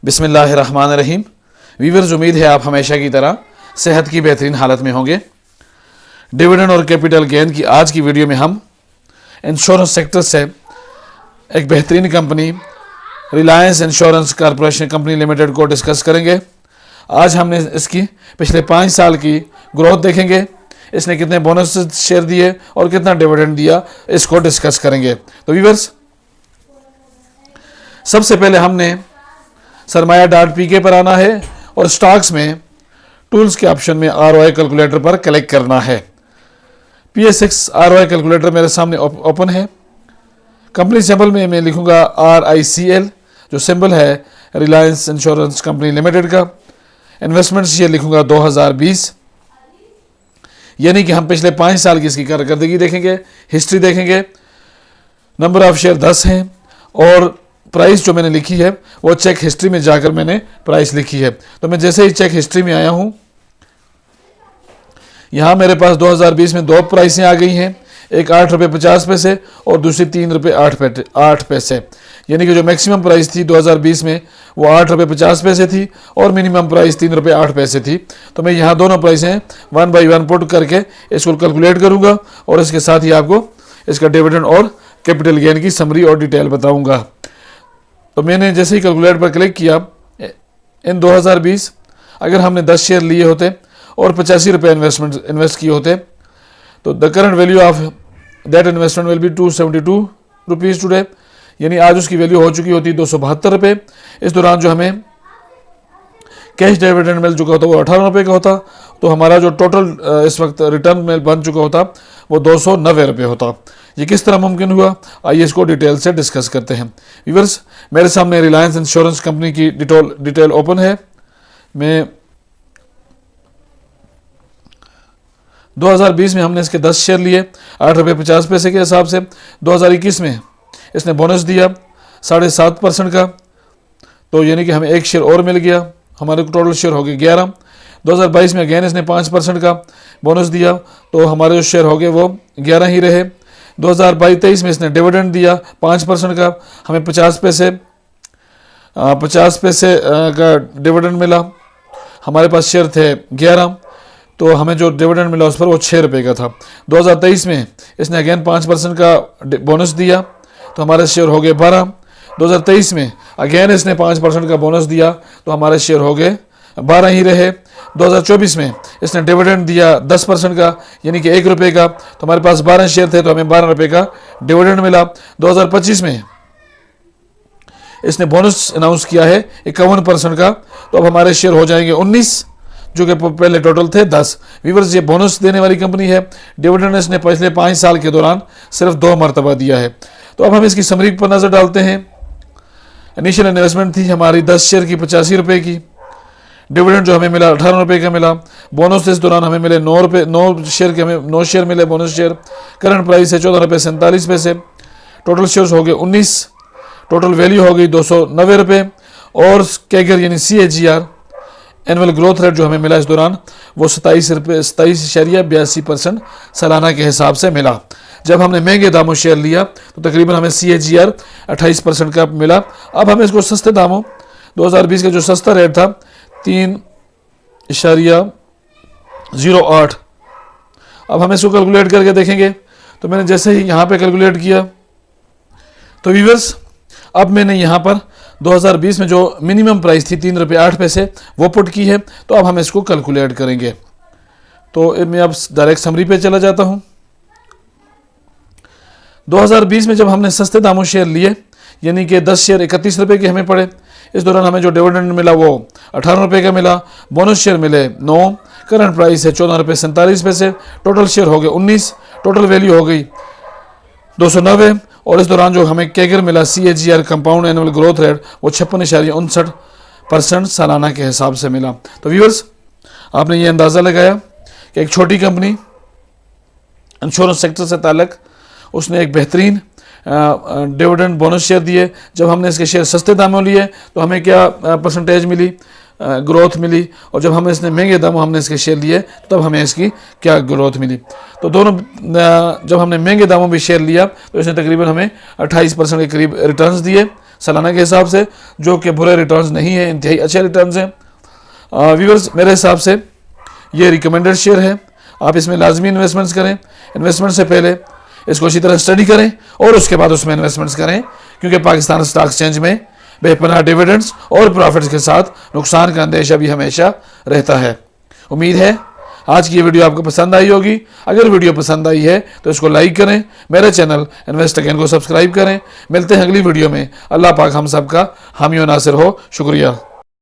बिस्मिल्लाहिर्रहमानिर्रहीम। वीवर्स, उम्मीद है आप हमेशा की तरह सेहत की बेहतरीन हालत में होंगे। डिविडेंड और कैपिटल गेन की आज की वीडियो में हम इंश्योरेंस सेक्टर से एक बेहतरीन company Reliance insurance corporation company limited को डिस्कस करेंगे। आज हमने इसकी पिछले 5 साल की ग्रोथ देखेंगे, इसने कितने बोनस शेयर दिए और कितना डिविडेंड दिया, इसको डिस्कस करेंगे। तो व्यूअर्स, सबसे पहले हमने सरमाया डॉट पी के पर आना है और स्टॉक्स में टूल्स के ऑप्शन में ROI कैलकुलेटर पर क्लिक करना है। PS6 ROI कैलकुलेटर मेरे सामने ओपन है। कंपनी सिंबल में मैं लिखूंगा RICL, जो सिंबल है रिलायंस इंश्योरेंस कंपनी लिमिटेड का। इन्वेस्टमेंट्स ये लिखूंगा 2020, यानी कि हम पिछले 5 साल की इसकी कारकर्दगी देखेंगे, हिस्ट्री देखेंगे। नंबर ऑफ शेयर 10 हैं और प्राइस जो मैंने लिखी है वो चेक हिस्ट्री में जाकर मैंने प्राइस लिखी है। तो मैं जैसे ही चेक हिस्ट्री में आया हूं, यहां मेरे पास 2020 में 2 प्राइसें आ गई हैं, एक 8 रुपये 50 पैसे और दूसरी 3 रुपये 8 पैसे। यानी कि जो मैक्सिमम प्राइस थी 2020 में वो 8 रुपये 50 पैसे थी और मिनिमम प्राइस 3 रुपये 8 पैसे थी। तो मैं यहाँ दोनों प्राइसें 1 बाई 1 पुट करके इसको कैलकुलेट करूंगा और इसके साथ ही आपको इसका डिविडेंड और कैपिटल गेन की समरी और डिटेल बताऊंगा। तो मैंने जैसे ही कैलकुलेट पर क्लिक किया, इन 2020 अगर हमने 10 शेयर लिए होते और 85 रुपये इन्वेस्ट किए होते, तो the current value of that investment will be 272 rupees today, यानी आज उसकी वैल्यू हो चुकी होती 272 रुपये। इस दौरान जो हमें कैश डिविडेंड मिल चुका होता वो 18 रुपये का होता, तो हमारा जो टोटल इस वक्त रिटर्न में बन चुका होता वो 290 रुपये होता। ये किस तरह मुमकिन हुआ, आइए इसको डिटेल से डिस्कस करते हैं। व्यूअर्स, मेरे सामने रिलायंस इंश्योरेंस कंपनी की डिटेल ओपन है। मैं 2020 में हमने इसके 10 शेयर लिए 8 रुपये 50 पैसे के हिसाब से। 2021 में इसने बोनस दिया 7.5% का, तो यानी कि हमें 1 शेयर और मिल गया, हमारे टोटल शेयर हो गए 11। 2022 में अगेन इसने 5% का बोनस दिया, तो हमारे जो शेयर हो गए वो 11 ही रहे। 2022-23 में इसने डिविडेंड दिया 5% का, हमें 50 पैसे का डिविडेंड मिला। हमारे पास शेयर थे 11, तो हमें जो डिविडेंड मिला उस पर वो 6 रुपये का था। 2023 में इसने अगेन 5% का बोनस दिया, तो हमारे शेयर हो गए 12। 2023 में अगेन इसने 5% का बोनस दिया, तो हमारे शेयर हो गए 12 ही रहे। 2024 में इसने डिविडेंड दिया 10% का, यानी कि 1 रुपये का, तो हमारे पास 12 शेयर थे, तो हमें 12 रुपये का डिविडेंड मिला। 2025 में इसने बोनस अनाउंस किया है 51% का, तो अब हमारे शेयर हो जाएंगे 19, जो कि पहले टोटल थे 10। व्यूअर्स, ये बोनस देने वाली कंपनी है। डिविडेंड इसने पिछले 5 साल के दौरान सिर्फ 2 मरतबा दिया है। तो अब हम इसकी समरी पर नजर डालते हैं। इनिशियल इन्वेस्टमेंट थी हमारी 10 शेयर की 85 रुपये की। डिविडेंड जो हमें मिला 18 रुपये का मिला। बोनस इस दौरान हमें मिले 9 शेयर के, हमें 9 शेयर मिले बोनस शेयर। करंट प्राइस है 14 रुपये 47 पैसे। टोटल शेयर्स हो गए 19, टोटल वैल्यू हो गई 290 रुपये। और कैगर यानी CAGR एनुअल ग्रोथ रेट जो हमें मिला इस दौरान वो 27.82% सालाना के हिसाब से मिला। जब हमने महंगे दामों शेयर लिया तो तकरीबन हमें CAGR 28% का मिला। अब हमें इसको सस्ते दामों 2020 का जो सस्ता रेट था 3.08, अब हम इसको कैलकुलेट करके देखेंगे। तो मैंने जैसे ही यहाँ पे कैलकुलेट किया, तो व्यूअर्स, अब मैंने यहाँ पर 2020 में जो मिनिमम प्राइस थी 3 रुपये 8 पैसे वो पुट की है। तो अब हम इसको कैलकुलेट करेंगे। तो मैं अब डायरेक्ट समरी पे चला जाता हूँ। 2020 में जब हमने सस्ते दामों शेयर लिए, यानी कि 10 शेयर 31 रुपये के हमें पड़े, इस दौरान हमें जो डिविडेंड मिला वो 18 रुपये का मिला। बोनस शेयर मिले 9, करंट प्राइस है 14 रुपये 47 पैसे। टोटल शेयर हो गए 19, टोटल वैल्यू हो गई 290। और इस दौरान जो हमें कैगर मिला CAGR compound annual growth rate वो 56.59% सालाना के हिसाब से मिला। तो व्यूअर्स, आपने ये अंदाज़ा लगाया कि एक छोटी कंपनी इंश्योरेंस सेक्टर से ताल्लुक़, उसने एक बेहतरीन डिविडेंड बोनस शेयर दिए। जब हमने इसके शेयर सस्ते दामों लिए तो हमें क्या परसेंटेज मिली, ग्रोथ मिली, और जब हमने इसने महंगे दामों हमने इसके शेयर लिए तब हमें इसकी क्या ग्रोथ मिली। तो दोनों, जब हमने महंगे दामों में शेयर लिया तो इसने तकरीबन हमें 28% के करीब रिटर्न्स दिए सालाना के हिसाब से, जो कि बुरे रिटर्न्स नहीं है, इंतहाई अच्छे रिटर्न्स हैं। व्यूअर्स, मेरे हिसाब से ये रिकमेंडेड शेयर है, आप इसमें लाजमी इन्वेस्टमेंट्स करें। इन्वेस्टमेंट से पहले इसको अच्छी तरह स्टडी करें और उसके बाद उसमें इन्वेस्टमेंट्स करें, क्योंकि पाकिस्तान स्टॉक एक्सचेंज में बेपनाह डिविडेंड्स और प्रॉफिट्स के साथ नुकसान का अंदेशा भी हमेशा रहता है। उम्मीद है आज की ये वीडियो आपको पसंद आई होगी। अगर वीडियो पसंद आई है तो इसको लाइक करें, मेरे चैनल इन्वेस्ट अगेन को सब्सक्राइब करें। मिलते हैं अगली वीडियो में। अल्लाह पाक हम सब का हामी और नासिर हो। शुक्रिया।